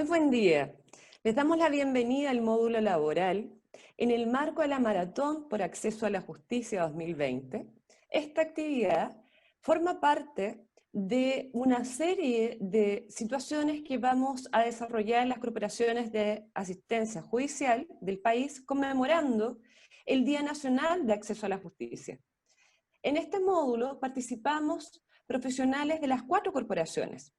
Muy buen día. Les damos la bienvenida al módulo laboral en el marco de la Maratón por Acceso a la Justicia 2020. Esta actividad forma parte de una serie de situaciones que vamos a desarrollar en las corporaciones de asistencia judicial del país, conmemorando el Día Nacional de Acceso a la Justicia. En este módulo participamos profesionales de las 4 corporaciones.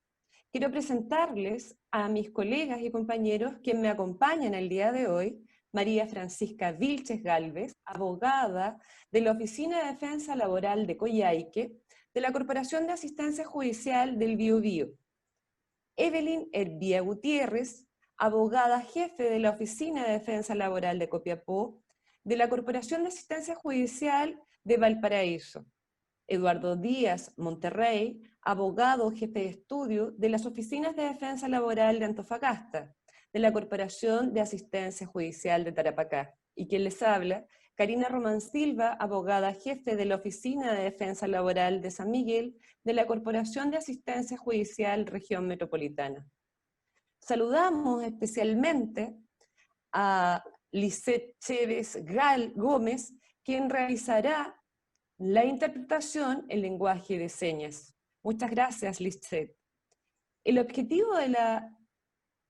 Quiero presentarles a mis colegas y compañeros que me acompañan el día de hoy: María Francisca Vilches Gálvez, abogada de la Oficina de Defensa Laboral de Coyhaique, de la Corporación de Asistencia Judicial del Biobío. Evelyn Herbía Gutiérrez, abogada jefe de la Oficina de Defensa Laboral de Copiapó, de la Corporación de Asistencia Judicial de Valparaíso. Eduardo Díaz Monterrey, abogado jefe de estudio de las Oficinas de Defensa Laboral de Antofagasta, de la Corporación de Asistencia Judicial de Tarapacá. Y quien les habla, Karina Román Silva, abogada jefe de la Oficina de Defensa Laboral de San Miguel, de la Corporación de Asistencia Judicial Región Metropolitana. Saludamos especialmente a Lisette Chévez Gómez, quien realizará la interpretación en lenguaje de señas. Muchas gracias, Lisette. El objetivo de la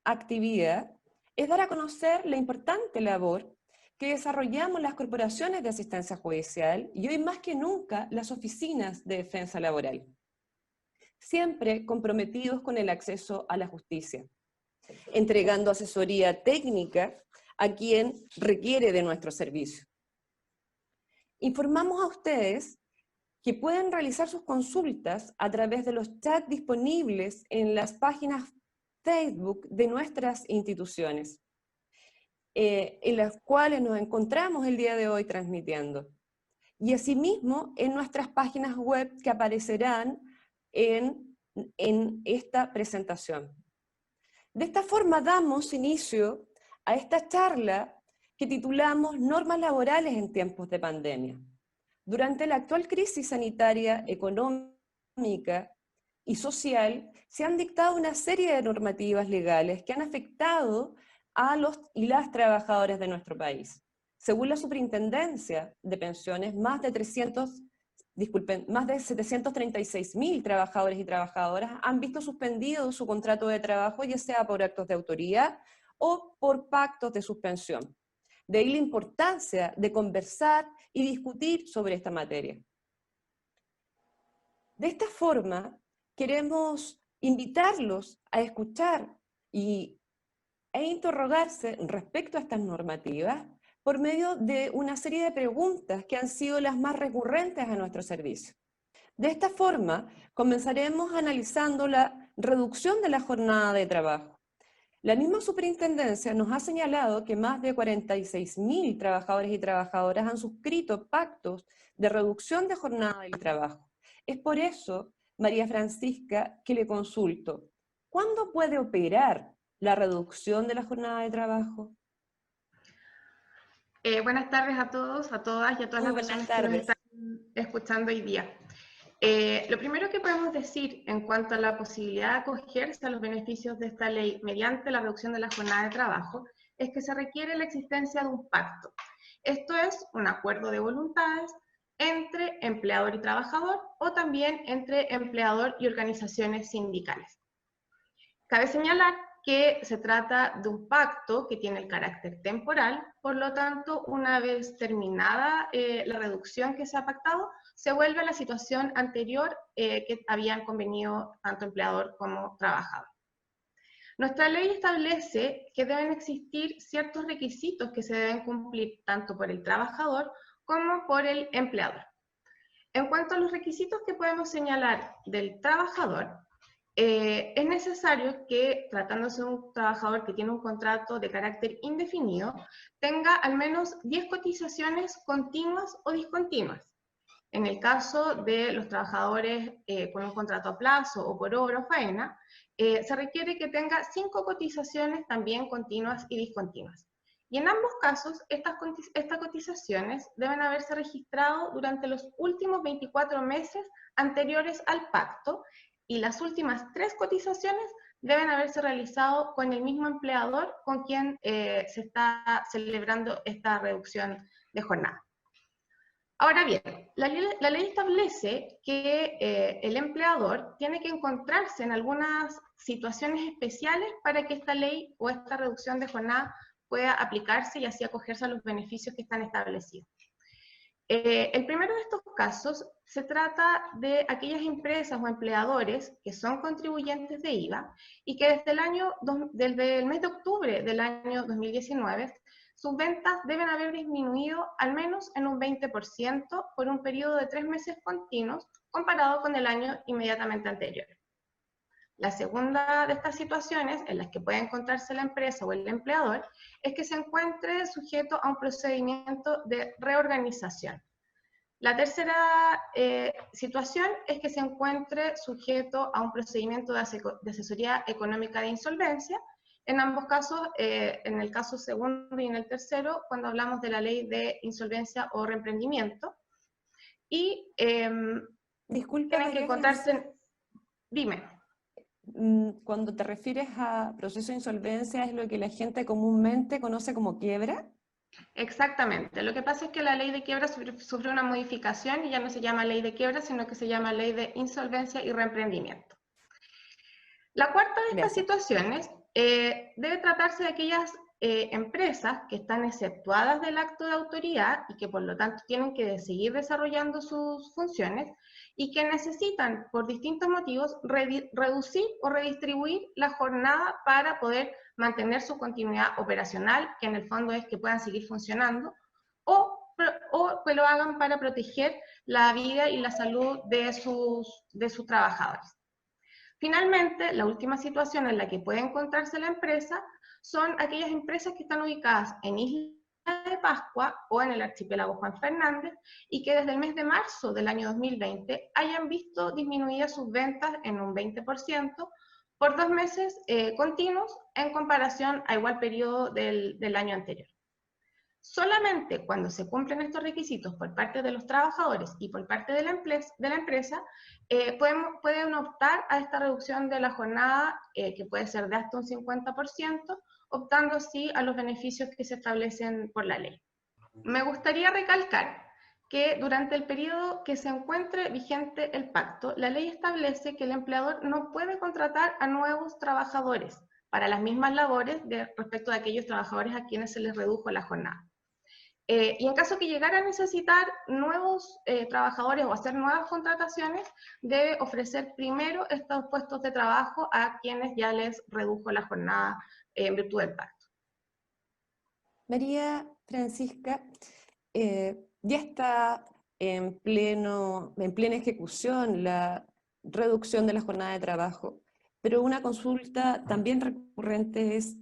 actividad es dar a conocer la importante labor que desarrollamos las corporaciones de asistencia judicial y hoy más que nunca las oficinas de defensa laboral, siempre comprometidos con el acceso a la justicia, entregando asesoría técnica a quien requiere de nuestro servicio. Informamos a ustedes que pueden realizar sus consultas a través de los chats disponibles en las páginas Facebook de nuestras instituciones, en las cuales nos encontramos el día de hoy transmitiendo. Y asimismo en nuestras páginas web que aparecerán en esta presentación. De esta forma damos inicio a esta charla que titulamos Normas laborales en tiempos de pandemia. Durante la actual crisis sanitaria, económica y social, se han dictado una serie de normativas legales que han afectado a los y las trabajadoras de nuestro país. Según la Superintendencia de Pensiones, más de 736.000 trabajadores y trabajadoras han visto suspendido su contrato de trabajo, ya sea por actos de autoridad o por pactos de suspensión. De ahí la importancia de conversar y discutir sobre esta materia. De esta forma, queremos invitarlos a escuchar e interrogarse respecto a estas normativas por medio de una serie de preguntas que han sido las más recurrentes a nuestro servicio. De esta forma, comenzaremos analizando la reducción de la jornada de trabajo. La misma superintendencia nos ha señalado que más de 46.000 trabajadores y trabajadoras han suscrito pactos de reducción de jornada del trabajo. Es por eso, María Francisca, que le consulto, ¿cuándo puede operar la reducción de la jornada de trabajo? Buenas tardes a todos, a todas y a todas las personas que nos están escuchando hoy día. Lo primero que podemos decir en cuanto a la posibilidad de acogerse a los beneficios de esta ley mediante la reducción de la jornada de trabajo es que se requiere la existencia de un pacto. Esto es un acuerdo de voluntades entre empleador y trabajador o también entre empleador y organizaciones sindicales. Cabe señalar que se trata de un pacto que tiene el carácter temporal, por lo tanto, una vez terminada la reducción que se ha pactado, se vuelve a la situación anterior que habían convenido tanto empleador como trabajador. Nuestra ley establece que deben existir ciertos requisitos que se deben cumplir tanto por el trabajador como por el empleador. En cuanto a los requisitos que podemos señalar del trabajador, es necesario que, tratándose de un trabajador que tiene un contrato de carácter indefinido, tenga al menos 10 cotizaciones continuas o discontinuas. En el caso de los trabajadores con un contrato a plazo o por obra o faena, se requiere que tenga 5 cotizaciones también continuas y discontinuas. Y en ambos casos, estas cotizaciones deben haberse registrado durante los últimos 24 meses anteriores al pacto, y las últimas 3 cotizaciones deben haberse realizado con el mismo empleador con quien se está celebrando esta reducción de jornada. Ahora bien, la ley establece que el empleador tiene que encontrarse en algunas situaciones especiales para que esta ley o esta reducción de jornada pueda aplicarse y así acogerse a los beneficios que están establecidos. El primero de estos casos se trata de aquellas empresas o empleadores que son contribuyentes de IVA y que desde el mes de octubre del año 2019 sus ventas deben haber disminuido al menos en un 20% por un periodo de 3 meses continuos comparado con el año inmediatamente anterior. La segunda de estas situaciones en las que puede encontrarse la empresa o el empleador es que se encuentre sujeto a un procedimiento de reorganización. La tercera situación es que se encuentre sujeto a un procedimiento de asesoría económica de insolvencia. En ambos casos, en el caso segundo y en el tercero, cuando hablamos de la ley de insolvencia o reemprendimiento. Y Disculpa, tienen que encontrarse... Dime. Cuando te refieres a proceso de insolvencia, ¿es lo que la gente comúnmente conoce como quiebra? Exactamente. Lo que pasa es que la ley de quiebra sufrió una modificación y ya no se llama ley de quiebra, sino que se llama ley de insolvencia y reemprendimiento. La cuarta de estas situaciones debe tratarse de aquellas empresas que están exceptuadas del acto de autoridad y que por lo tanto tienen que seguir desarrollando sus funciones y que necesitan por distintos motivos reducir o redistribuir la jornada para poder mantener su continuidad operacional, que en el fondo es que puedan seguir funcionando, o que lo hagan para proteger la vida y la salud de sus trabajadores. Finalmente, la última situación en la que puede encontrarse la empresa son aquellas empresas que están ubicadas en Isla de Pascua o en el archipiélago Juan Fernández y que desde el mes de marzo del año 2020 hayan visto disminuidas sus ventas en un 20% por 2 meses continuos en comparación a igual periodo del año anterior. Solamente cuando se cumplen estos requisitos por parte de los trabajadores y por parte de la empresa, pueden optar a esta reducción de la jornada, que puede ser de hasta un 50%, optando así a los beneficios que se establecen por la ley. Me gustaría recalcar que durante el periodo que se encuentre vigente el pacto, la ley establece que el empleador no puede contratar a nuevos trabajadores para las mismas labores respecto de aquellos trabajadores a quienes se les redujo la jornada. Y en caso que llegara a necesitar nuevos trabajadores o hacer nuevas contrataciones, debe ofrecer primero estos puestos de trabajo a quienes ya les redujo la jornada en virtud del pacto. María Francisca, ya está en plena ejecución la reducción de la jornada de trabajo, pero una consulta también recurrente es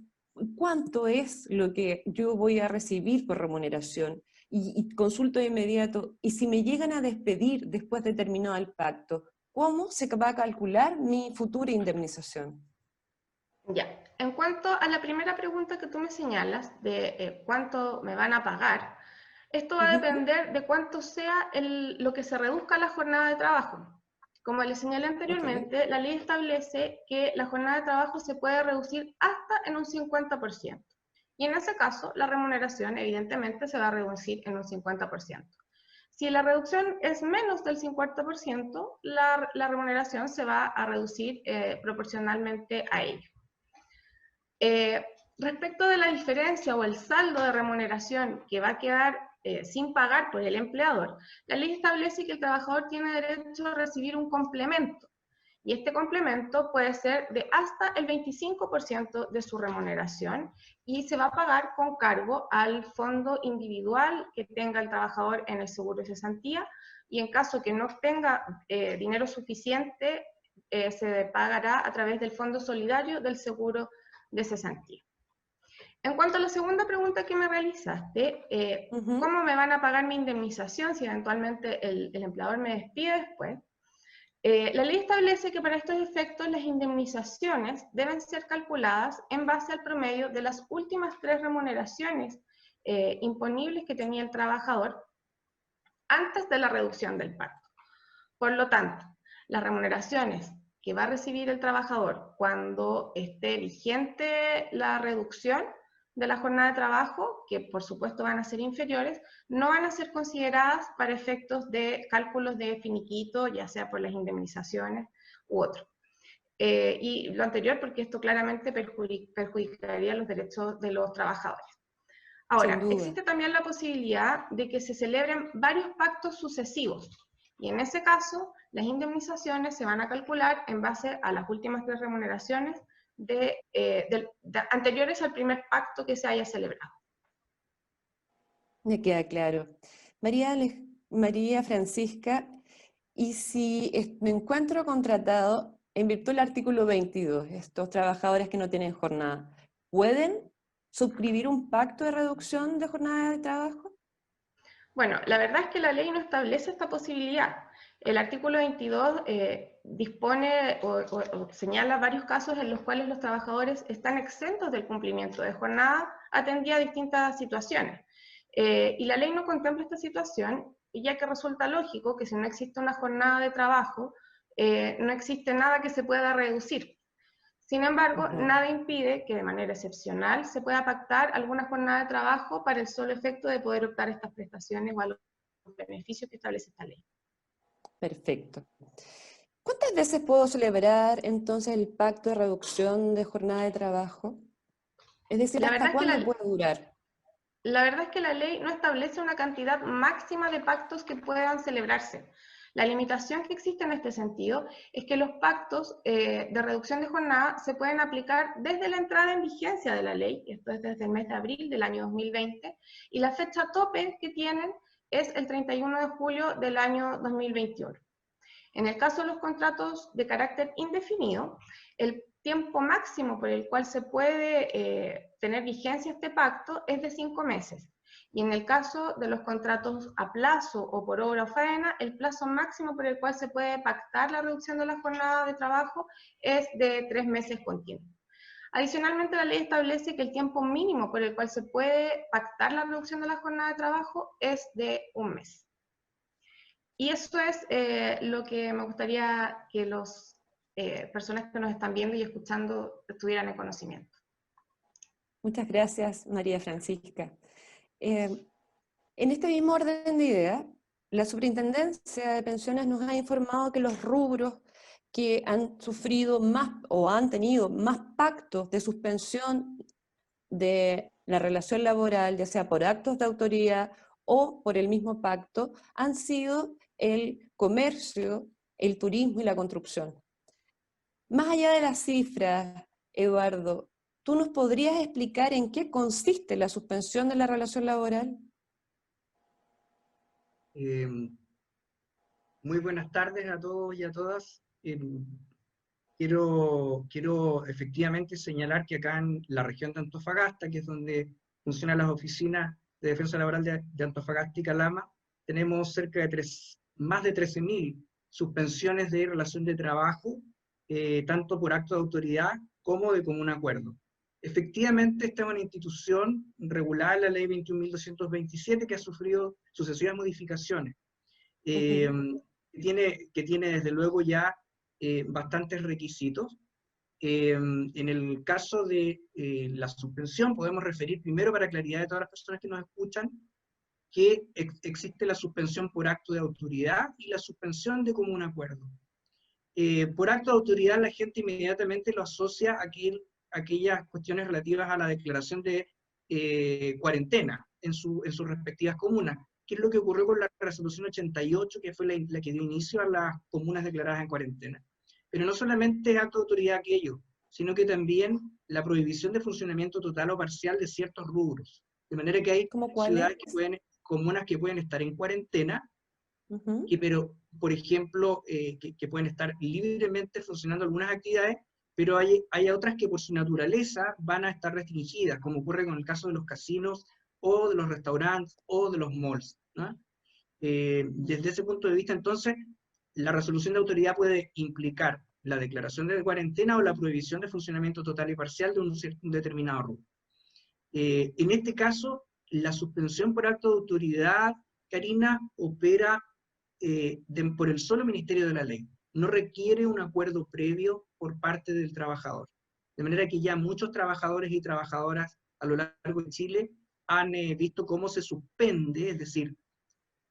¿cuánto es lo que yo voy a recibir por remuneración? Y consulto de inmediato, y si me llegan a despedir después de terminado el pacto, ¿cómo se va a calcular mi futura indemnización? Ya, en cuanto a la primera pregunta que tú me señalas, de cuánto me van a pagar, esto va a depender de cuánto sea lo que se reduzca la jornada de trabajo. Como les señalé anteriormente, la ley establece que la jornada de trabajo se puede reducir hasta en un 50%. Y en ese caso, la remuneración evidentemente se va a reducir en un 50%. Si la reducción es menos del 50%, la remuneración se va a reducir proporcionalmente a ello. Respecto de la diferencia o el saldo de remuneración que va a quedar sin pagar por el empleador, la ley establece que el trabajador tiene derecho a recibir un complemento, y este complemento puede ser de hasta el 25% de su remuneración y se va a pagar con cargo al fondo individual que tenga el trabajador en el seguro de cesantía, y en caso que no tenga dinero suficiente, se pagará a través del fondo solidario del seguro de cesantía. En cuanto a la segunda pregunta que me realizaste, ¿cómo me van a pagar mi indemnización si eventualmente el empleador me despide después? La ley establece que para estos efectos las indemnizaciones deben ser calculadas en base al promedio de las últimas 3 remuneraciones imponibles que tenía el trabajador antes de la reducción del pacto. Por lo tanto, las remuneraciones que va a recibir el trabajador cuando esté vigente la reducción de la jornada de trabajo, que por supuesto van a ser inferiores, no van a ser consideradas para efectos de cálculos de finiquito, ya sea por las indemnizaciones u otro. Y lo anterior porque esto claramente perjudicaría los derechos de los trabajadores. Ahora, existe también la posibilidad de que se celebren varios pactos sucesivos, y en ese caso, las indemnizaciones se van a calcular en base a las últimas 3 remuneraciones anteriores al primer pacto que se haya celebrado. Me queda claro. María Francisca, y si me encuentro contratado en virtud del artículo 22, estos trabajadores que no tienen jornada, ¿pueden suscribir un pacto de reducción de jornada de trabajo? Bueno, la verdad es que la ley no establece esta posibilidad. El artículo 22 dispone o señala varios casos en los cuales los trabajadores están exentos del cumplimiento de jornada atendida a distintas situaciones. Y la ley no contempla esta situación, ya que resulta lógico que si no existe una jornada de trabajo, no existe nada que se pueda reducir. Sin embargo, nada impide que de manera excepcional se pueda pactar alguna jornada de trabajo para el solo efecto de poder optar a estas prestaciones o a los beneficios que establece esta ley. Perfecto. ¿Cuántas veces puedo celebrar entonces el pacto de reducción de jornada de trabajo? Es decir, ¿hasta cuándo puede durar? La verdad es que la ley no establece una cantidad máxima de pactos que puedan celebrarse. La limitación que existe en este sentido es que los pactos de reducción de jornada se pueden aplicar desde la entrada en vigencia de la ley, esto es desde el mes de abril del año 2020, y la fecha tope que tienen es el 31 de julio del año 2021. En el caso de los contratos de carácter indefinido, el tiempo máximo por el cual se puede tener vigencia este pacto es de 5 meses. Y en el caso de los contratos a plazo o por obra o faena, el plazo máximo por el cual se puede pactar la reducción de la jornada de trabajo es de 3 meses continuos. Adicionalmente, la ley establece que el tiempo mínimo por el cual se puede pactar la reducción de la jornada de trabajo es de 1 mes. Y eso es lo que me gustaría que las personas que nos están viendo y escuchando tuvieran en conocimiento. Muchas gracias, María Francisca. En este mismo orden de ideas, la Superintendencia de Pensiones nos ha informado que los rubros que han sufrido más o han tenido más pactos de suspensión de la relación laboral, ya sea por actos de autoridad o por el mismo pacto, han sido el comercio, el turismo y la construcción. Más allá de las cifras, Eduardo, ¿tú nos podrías explicar en qué consiste la suspensión de la relación laboral? Muy buenas tardes a todos y a todas. Quiero efectivamente señalar que acá en la región de Antofagasta, que es donde funcionan las oficinas de defensa laboral de Antofagasta y Calama, tenemos cerca de más de 13.000 suspensiones de relación de trabajo, tanto por acto de autoridad como de común acuerdo. Efectivamente, esta es una institución regulada en la ley 21.227 que ha sufrido sucesivas modificaciones, que tiene desde luego ya bastantes requisitos. En el caso de la suspensión, podemos referir primero, para claridad de todas las personas que nos escuchan, que existe la suspensión por acto de autoridad y la suspensión de común acuerdo. Por acto de autoridad, la gente inmediatamente lo asocia a aquellas cuestiones relativas a la declaración de cuarentena en sus respectivas comunas, que es lo que ocurrió con la resolución 88, que fue la que dio inicio a las comunas declaradas en cuarentena. Pero no solamente acto de autoridad aquello, sino que también la prohibición de funcionamiento total o parcial de ciertos rubros. De manera que hay ciudades comunas que pueden estar en cuarentena, pero, por ejemplo, que pueden estar libremente funcionando algunas actividades, pero hay otras que por su naturaleza van a estar restringidas, como ocurre con el caso de los casinos, o de los restaurantes, o de los malls, ¿no? Desde ese punto de vista, entonces, la resolución de autoridad puede implicar la declaración de cuarentena o la prohibición de funcionamiento total y parcial de un determinado rubro. En este caso, la suspensión por acto de autoridad, Karina, opera por el solo Ministerio de la Ley. no requiere un acuerdo previo por parte del trabajador. De manera que ya muchos trabajadores y trabajadoras a lo largo de Chile han visto cómo se suspende, es decir,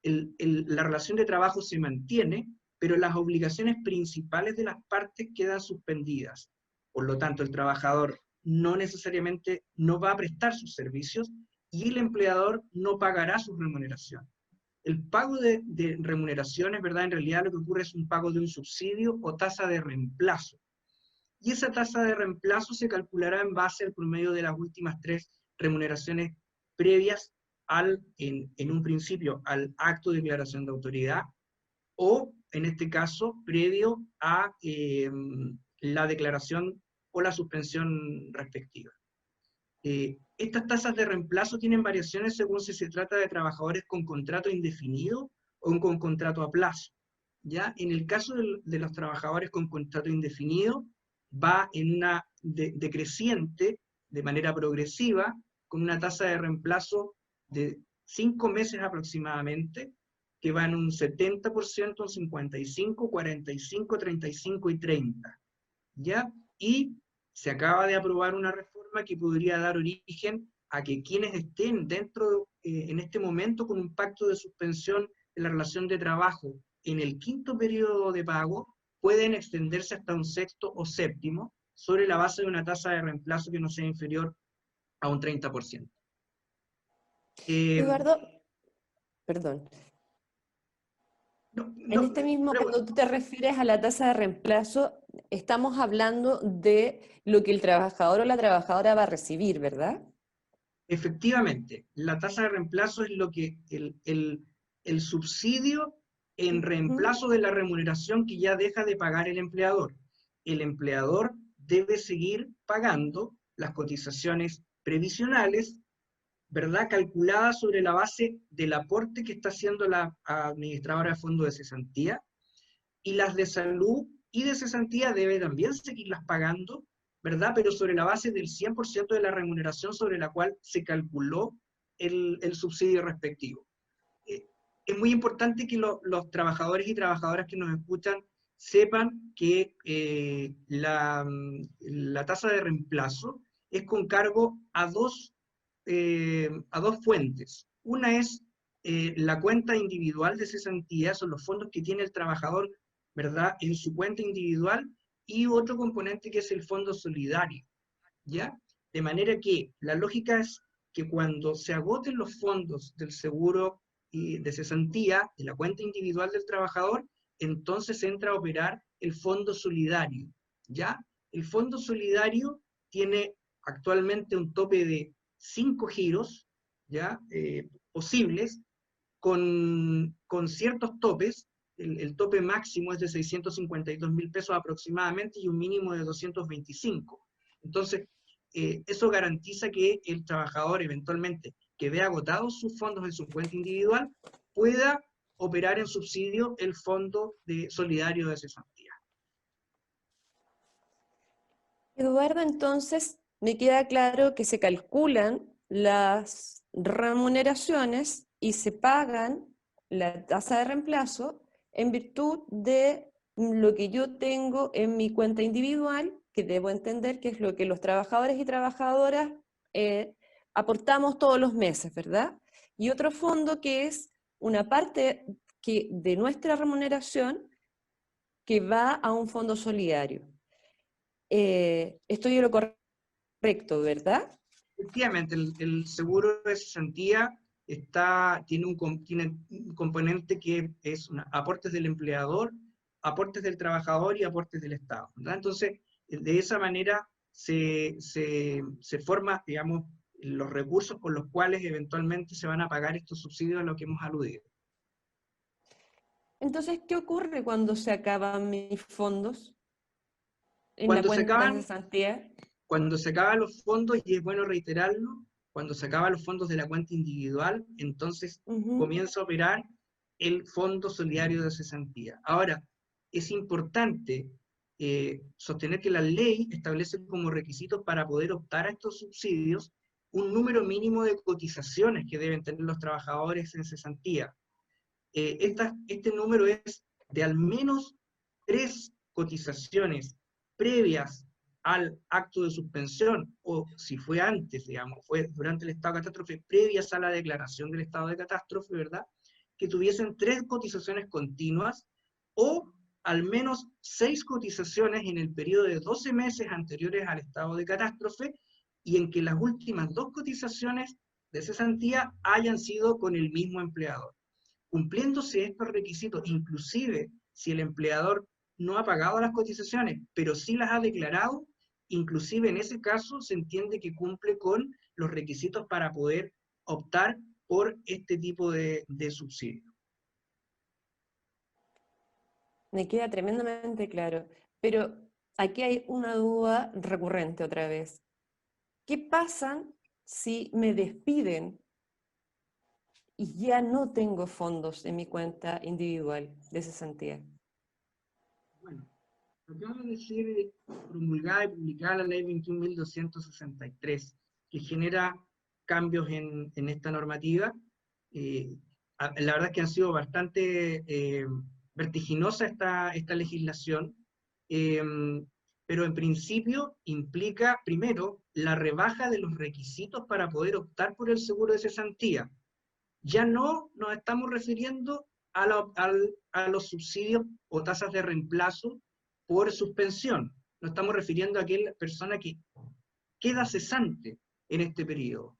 la relación de trabajo se mantiene, pero las obligaciones principales de las partes quedan suspendidas. Por lo tanto, el trabajador no necesariamente no va a prestar sus servicios y el empleador no pagará su remuneración. El pago de remuneraciones, ¿verdad? En realidad lo que ocurre es un pago de un subsidio o tasa de reemplazo. Y esa tasa de reemplazo se calculará en base al promedio de las últimas 3 remuneraciones previas en un principio, al acto de declaración de autoridad, o, en este caso, previo a la declaración o la suspensión respectiva. Estas tasas de reemplazo tienen variaciones según si se trata de trabajadores con contrato indefinido o con contrato a plazo. ¿Ya? En el caso de los trabajadores con contrato indefinido, va en una decreciente, de manera progresiva, con una tasa de reemplazo de 5 meses aproximadamente, que va en un 70%, un 55%, 45%, 35% y 30%. ¿Ya? Y se acaba de aprobar una reforma que podría dar origen a que quienes estén dentro, en este momento, con un pacto de suspensión de la relación de trabajo en el 5º periodo de pago, pueden extenderse hasta un 6º o 7º, sobre la base de una tasa de reemplazo que no sea inferior a un 30%. Eduardo, perdón. En este mismo, cuando tú te refieres a la tasa de reemplazo, estamos hablando de lo que el trabajador o la trabajadora va a recibir, ¿verdad? Efectivamente, la tasa de reemplazo es lo que el subsidio en reemplazo de la remuneración que ya deja de pagar el empleador. El empleador debe seguir pagando las cotizaciones previsionales, ¿verdad?, calculadas sobre la base del aporte que está haciendo la administradora de fondo de cesantía, y las de salud y de cesantía debe también seguirlas pagando, ¿verdad?, pero sobre la base del 100% de la remuneración sobre la cual se calculó el subsidio respectivo. Es muy importante que los trabajadores y trabajadoras que nos escuchan sepan que la tasa de reemplazo es con cargo a dos fuentes. Una es la cuenta individual de cesantía, son los fondos que tiene el trabajador, ¿verdad?, en su cuenta individual, y otro componente que es el fondo solidario, ¿ya? De manera que la lógica es que cuando se agoten los fondos del seguro de cesantía, de la cuenta individual del trabajador, entonces entra a operar el fondo solidario, ¿ya? El fondo solidario tiene actualmente un tope de 5 giros, ¿ya?, posibles, con ciertos topes. El tope máximo es de 652.000 pesos aproximadamente y un mínimo de 225. Entonces, eso garantiza que el trabajador eventualmente que vea agotados sus fondos en su cuenta individual pueda operar en subsidio el fondo solidario de cesantía. Eduardo, entonces me queda claro que se calculan las remuneraciones y se pagan la tasa de reemplazo en virtud de lo que yo tengo en mi cuenta individual, que debo entender que es lo que los trabajadores y trabajadoras aportamos todos los meses, ¿verdad? Y otro fondo que es una parte de nuestra remuneración que va a un fondo solidario. Estoy en lo correcto, ¿verdad? Efectivamente, el seguro de cesantía tiene un componente que es aportes del empleador, aportes del trabajador y aportes del Estado, ¿verdad? Entonces, de esa manera se forma, digamos, los recursos con los cuales eventualmente se van a pagar estos subsidios a los que hemos aludido. Entonces, ¿qué ocurre cuando se acaban mis fondos en la Cuando cuenta de cesantía? Cuando se acaban los fondos, y es bueno reiterarlo, cuando se acaban los fondos de la cuenta individual, entonces comienza a operar el fondo solidario de cesantía. Ahora, es importante sostener que la ley establece como requisitos para poder optar a estos subsidios un número mínimo de cotizaciones que deben tener los trabajadores en cesantía. Este número es de al menos 3 cotizaciones previas al acto de suspensión, o si fue antes, digamos, fue durante el estado de catástrofe, previas a la declaración del estado de catástrofe, ¿verdad?, que tuviesen 3 cotizaciones continuas, o al menos 6 cotizaciones en el periodo de 12 meses anteriores al estado de catástrofe, y en que las últimas 2 cotizaciones de cesantía hayan sido con el mismo empleador. Cumpliéndose estos requisitos, inclusive si el empleador no ha pagado las cotizaciones, pero sí las ha declarado, inclusive en ese caso se entiende que cumple con los requisitos para poder optar por este tipo de subsidio. Me queda tremendamente claro, pero aquí hay una duda recurrente otra vez. ¿Qué pasa si me despiden y ya no tengo fondos en mi cuenta individual de cesantía? Bueno, acaba de ser promulgada y publicada la ley 21.263, que genera cambios en esta normativa. La verdad es que han sido bastante vertiginosa esta legislación, pero en principio implica, primero, la rebaja de los requisitos para poder optar por el seguro de cesantía. Ya no nos estamos refiriendo a los subsidios o tasas de reemplazo por suspensión. Nos estamos refiriendo a aquella persona que queda cesante en este periodo,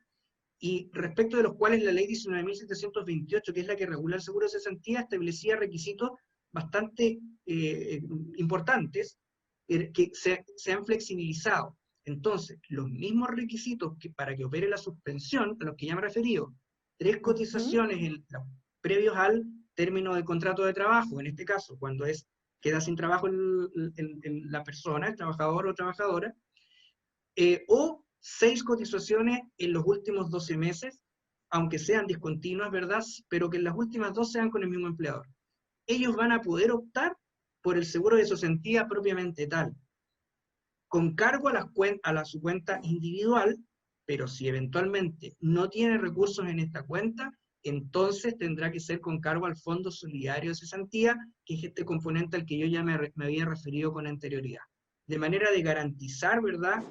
y respecto de los cuales la ley 19.728, que es la que regula el seguro de cesantía, establecía requisitos bastante importantes que se han flexibilizado. Entonces, los mismos requisitos que para que opere la suspensión, a los que ya me he referido, 3 cotizaciones previos al término del contrato de trabajo, en este caso, cuando queda sin trabajo la persona, el trabajador o trabajadora, o 6 cotizaciones en los últimos 12 meses, aunque sean discontinuas, ¿verdad?, pero que en las últimas 2 sean con el mismo empleador. Ellos van a poder optar por el seguro de cesantía propiamente tal, con cargo a su cuenta individual, pero si eventualmente no tiene recursos en esta cuenta, entonces tendrá que ser con cargo al Fondo Solidario de Cesantía, que es este componente al que yo ya me había referido con anterioridad. De manera de garantizar, ¿verdad?,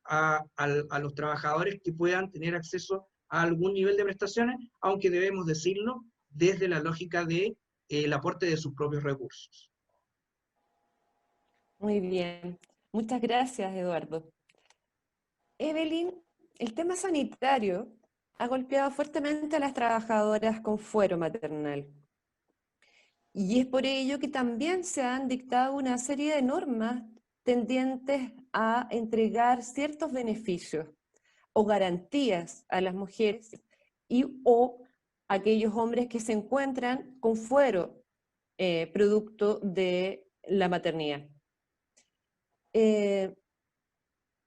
a los trabajadores que puedan tener acceso a algún nivel de prestaciones, aunque debemos decirlo desde la lógica de el aporte de sus propios recursos. Muy bien. Muchas gracias, Eduardo. Evelyn, el tema sanitario ha golpeado fuertemente a las trabajadoras con fuero maternal. Y es por ello que también se han dictado una serie de normas tendientes a entregar ciertos beneficios o garantías a las mujeres o a aquellos hombres que se encuentran con fuero producto de la maternidad.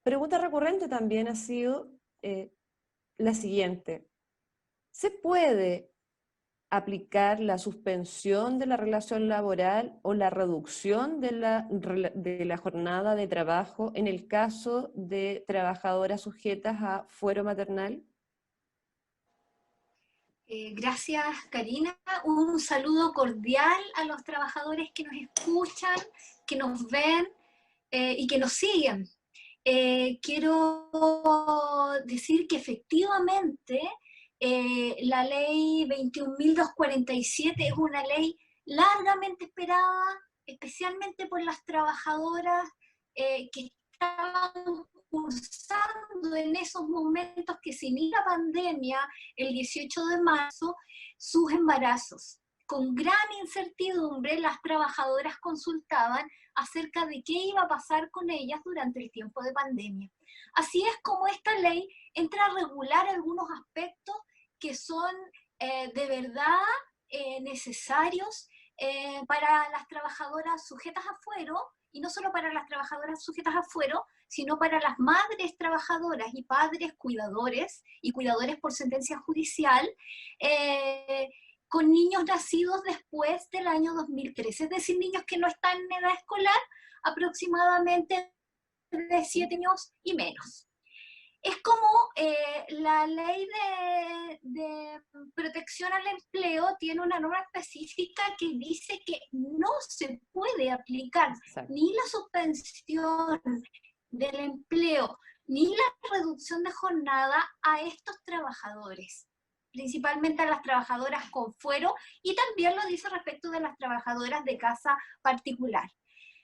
Pregunta recurrente también ha sido la siguiente. ¿Se puede aplicar la suspensión de la relación laboral o la reducción de la jornada de trabajo en el caso de trabajadoras sujetas a fuero maternal? Gracias, Karina. Un saludo cordial a los trabajadores que nos escuchan, que nos ven y que nos siguen. Quiero decir que efectivamente la ley 21.247 es una ley largamente esperada, especialmente por las trabajadoras que estaban cursando en esos momentos que se inicia la pandemia, el 18 de marzo, sus embarazos. Con gran incertidumbre, las trabajadoras consultaban acerca de qué iba a pasar con ellas durante el tiempo de pandemia. Así es como esta ley entra a regular algunos aspectos que son de verdad necesarios para las trabajadoras sujetas a fuero, y no solo para las trabajadoras sujetas a fuero, sino para las madres trabajadoras y padres cuidadores y cuidadores por sentencia judicial, con niños nacidos después del año 2013, es decir, niños que no están en edad escolar, aproximadamente de 7 años y menos. Es como la ley de protección al empleo tiene una norma específica que dice que no se puede aplicar ni la suspensión del empleo ni la reducción de jornada a estos trabajadores, principalmente a las trabajadoras con fuero, y también lo dice respecto de las trabajadoras de casa particular.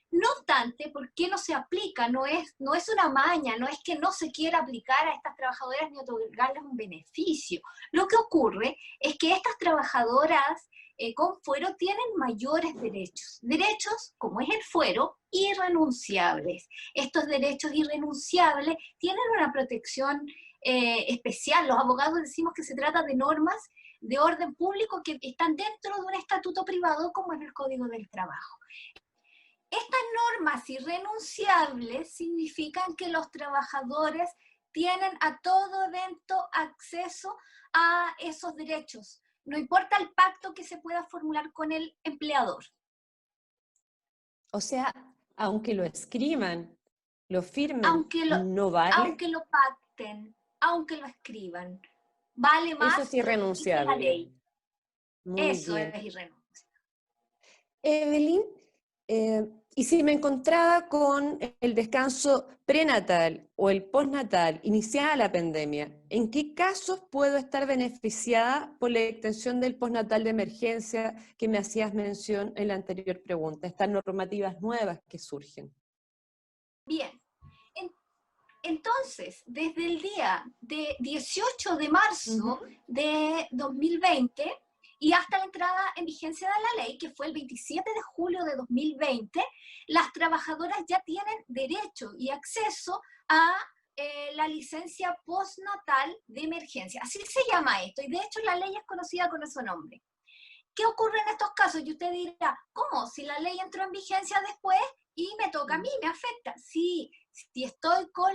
No obstante, ¿por qué no se aplica? No es una maña, no es que no se quiera aplicar a estas trabajadoras ni otorgarles un beneficio. Lo que ocurre es que estas trabajadoras con fuero tienen mayores derechos. Derechos, como es el fuero, irrenunciables. Estos derechos irrenunciables tienen una protección especial. Los abogados decimos que se trata de normas de orden público que están dentro de un estatuto privado como es el Código del Trabajo. Estas normas irrenunciables significan que los trabajadores tienen a todo evento acceso a esos derechos, no importa el pacto que se pueda formular con el empleador. O sea, aunque lo escriban, lo firmen, no vale. Aunque lo pacten, aunque lo escriban, vale más. Eso es irrenunciable. La ley. Eso es irrenunciable. Evelyn, y si me encontraba con el descanso prenatal o el postnatal iniciada la pandemia, ¿en qué casos puedo estar beneficiada por la extensión del postnatal de emergencia que me hacías mención en la anterior pregunta, estas normativas nuevas que surgen? Bien, entonces, desde el día de 18 de marzo de 2020, y hasta la entrada en vigencia de la ley, que fue el 27 de julio de 2020, las trabajadoras ya tienen derecho y acceso a la licencia postnatal de emergencia. Así se llama esto, y de hecho la ley es conocida con ese nombre. ¿Qué ocurre en estos casos? Y usted dirá, ¿cómo? Si la ley entró en vigencia después y me toca a mí, me afecta. Sí, si estoy con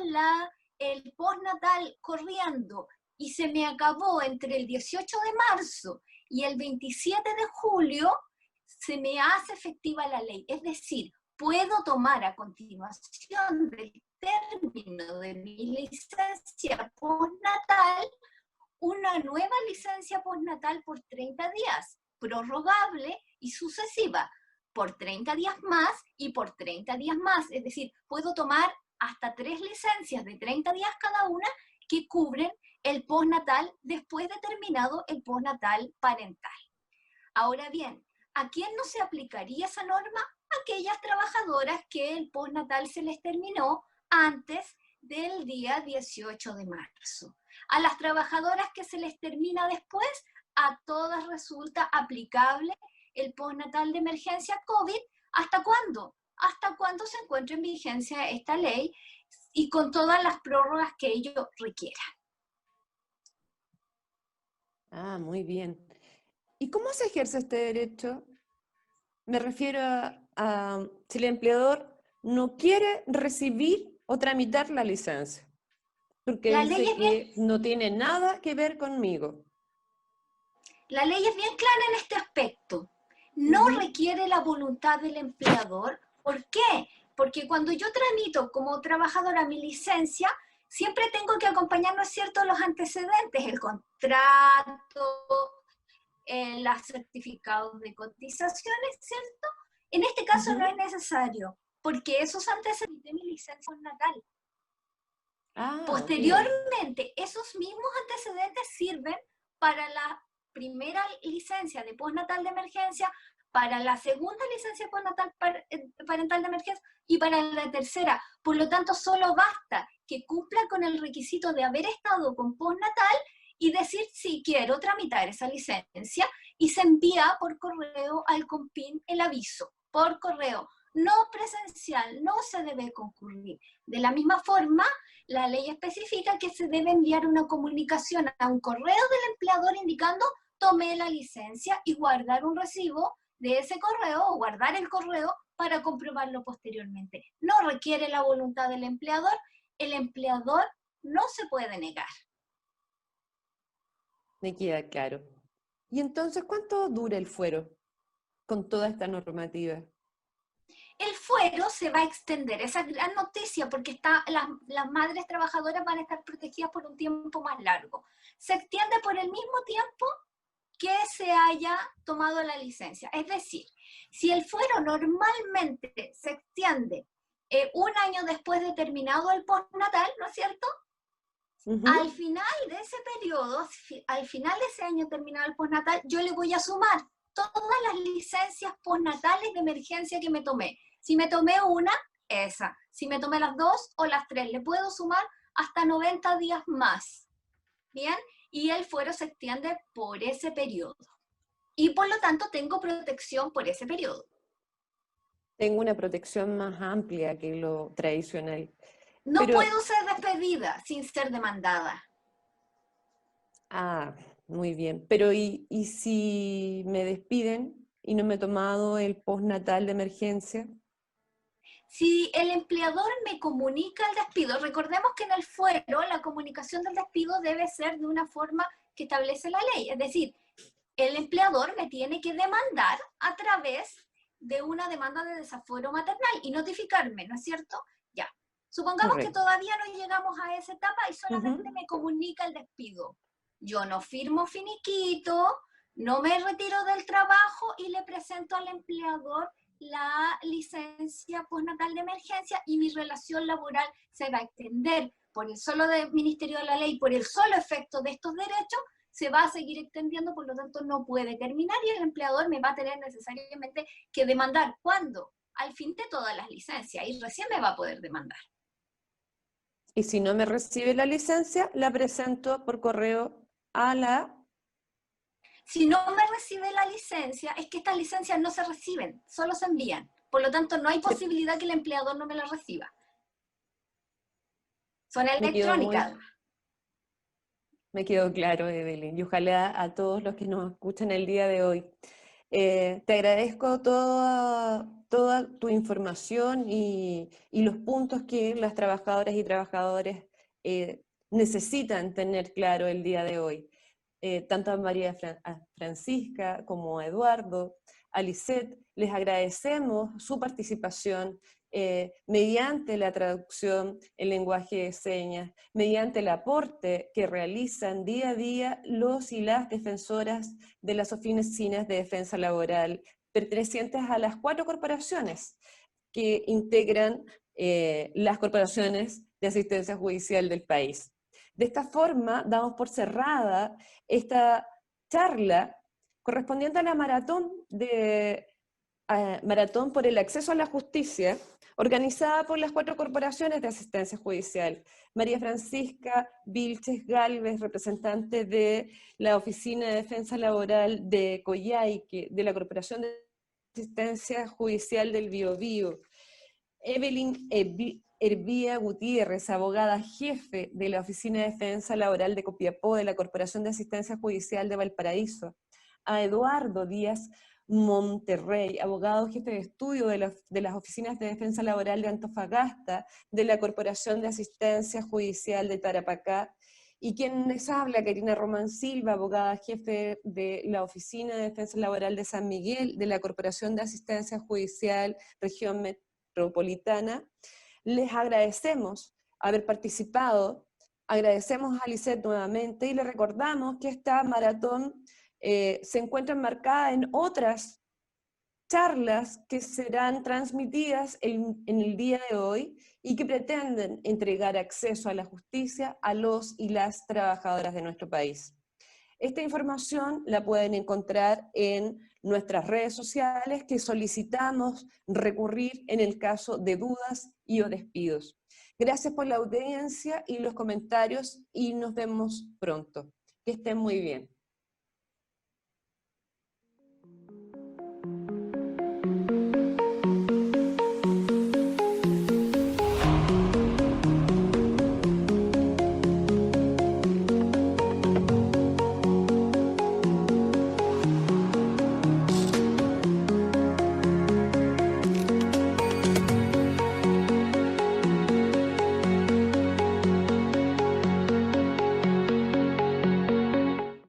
el postnatal corriendo y se me acabó entre el 18 de marzo y el 27 de julio, se me hace efectiva la ley. Es decir, puedo tomar a continuación del término de mi licencia postnatal una nueva licencia postnatal por 30 días, prorrogable y sucesiva, por 30 días más y por 30 días más. Es decir, puedo tomar hasta 3 licencias de 30 días cada una que cubren el postnatal después de terminado el postnatal parental. Ahora bien, ¿a quién no se aplicaría esa norma? Aquellas trabajadoras que el postnatal se les terminó antes del día 18 de marzo. A las trabajadoras que se les termina después, a todas resulta aplicable el postnatal de emergencia COVID. ¿Hasta cuándo? Hasta cuando se encuentre en vigencia esta ley y con todas las prórrogas que ello requiera. Ah, muy bien. ¿Y cómo se ejerce este derecho? Me refiero a si el empleador no quiere recibir o tramitar la licencia, porque la dice ley que no tiene nada que ver conmigo. La ley es bien clara en este aspecto. No requiere la voluntad del empleador. ¿Por qué? Porque cuando yo tramito como trabajadora mi licencia, siempre tengo que acompañar, ¿no es cierto?, los antecedentes, el contrato, los certificados de cotizaciones, ¿cierto? En este caso no es necesario, porque esos antecedentes de mi licencia postnatal. Posteriormente, esos mismos antecedentes sirven para la primera licencia de postnatal de emergencia, para la segunda licencia postnatal parental de emergencia y para la tercera. Por lo tanto, solo basta que cumpla con el requisito de haber estado con postnatal y decir si quiero tramitar esa licencia, y se envía por correo al COMPIN el aviso, por correo, no presencial, no se debe concurrir. De la misma forma, la ley especifica que se debe enviar una comunicación a un correo del empleador indicando tomé la licencia y guardar un recibo de ese correo o guardar el correo para comprobarlo posteriormente. No requiere la voluntad del empleador, el empleador no se puede negar. Me queda claro. ¿Y entonces cuánto dura el fuero con toda esta normativa? El fuero fuero se va a extender. Esa es gran noticia porque las madres trabajadoras van a estar protegidas por un tiempo más largo. Se extiende por el mismo tiempo que se haya tomado la licencia. Es decir, si el fuero normalmente se extiende un año después de terminado el postnatal, ¿no es cierto? Al final de ese periodo, al final de ese año terminado el postnatal, yo le voy a sumar todas las licencias postnatales de emergencia que me tomé. Si me tomé una, esa. Si me tomé las 2 o las 3, le puedo sumar hasta 90 días más. ¿Bien? Y el fuero se extiende por ese periodo. Y por lo tanto tengo protección por ese periodo. Tengo una protección más amplia que lo tradicional. No puedo ser despedida sin ser demandada. Ah, muy bien. Pero ¿y si me despiden y no me he tomado el postnatal de emergencia? Si el empleador me comunica el despido, recordemos que en el fuero la comunicación del despido debe ser de una forma que establece la ley. Es decir, el empleador me tiene que demandar a través de una demanda de desafuero maternal y notificarme, ¿no es cierto? Ya. Supongamos que todavía no llegamos a esa etapa y solamente me comunica el despido. Yo no firmo finiquito, no me retiro del trabajo y le presento al empleador la licencia postnatal de emergencia y mi relación laboral se va a extender por el solo Ministerio de la Ley, por el solo efecto de estos derechos, se va a seguir extendiendo, por lo tanto no puede terminar y el empleador me va a tener necesariamente que demandar. ¿Cuándo? Al fin de todas las licencias y recién me va a poder demandar. Y si no me recibe la licencia, la presento por correo a la... Si no me recibe la licencia, es que estas licencias no se reciben, solo se envían. Por lo tanto, no hay posibilidad que el empleador no me la reciba. Son electrónicas. Me quedó claro, Evelyn, y ojalá a todos los que nos escuchan el día de hoy. Te agradezco toda tu información y los puntos que las trabajadoras y trabajadores necesitan tener claro el día de hoy. Tanto a María Francisca como a Eduardo, a Lisette, les agradecemos su participación mediante la traducción, el lenguaje de señas, mediante el aporte que realizan día a día los y las defensoras de las oficinas de defensa laboral, pertenecientes a las 4 corporaciones que integran las corporaciones de asistencia judicial del país. De esta forma, damos por cerrada esta charla correspondiente a la maratón por el acceso a la justicia, organizada por las 4 corporaciones de asistencia judicial. María Francisca Vilches Galvez, representante de la Oficina de Defensa Laboral de Coyhaique, de la Corporación de Asistencia Judicial del Biobío. Evelyn Hervía Gutiérrez, abogada jefe de la Oficina de Defensa Laboral de Copiapó, de la Corporación de Asistencia Judicial de Valparaíso. A Eduardo Díaz Monterrey, abogado jefe de estudio de las Oficinas de Defensa Laboral de Antofagasta, de la Corporación de Asistencia Judicial de Tarapacá, y quien les habla, Karina Román Silva, abogada jefe de la Oficina de Defensa Laboral de San Miguel, de la Corporación de Asistencia Judicial Región Metropolitana. Les agradecemos haber participado, agradecemos a Lisette nuevamente y le recordamos que esta maratón se encuentra enmarcada en otras charlas que serán transmitidas en el día de hoy y que pretenden entregar acceso a la justicia a los y las trabajadoras de nuestro país. Esta información la pueden encontrar en nuestras redes sociales que solicitamos recurrir en el caso de dudas y o despidos. Gracias por la audiencia y los comentarios y nos vemos pronto. Que estén muy bien.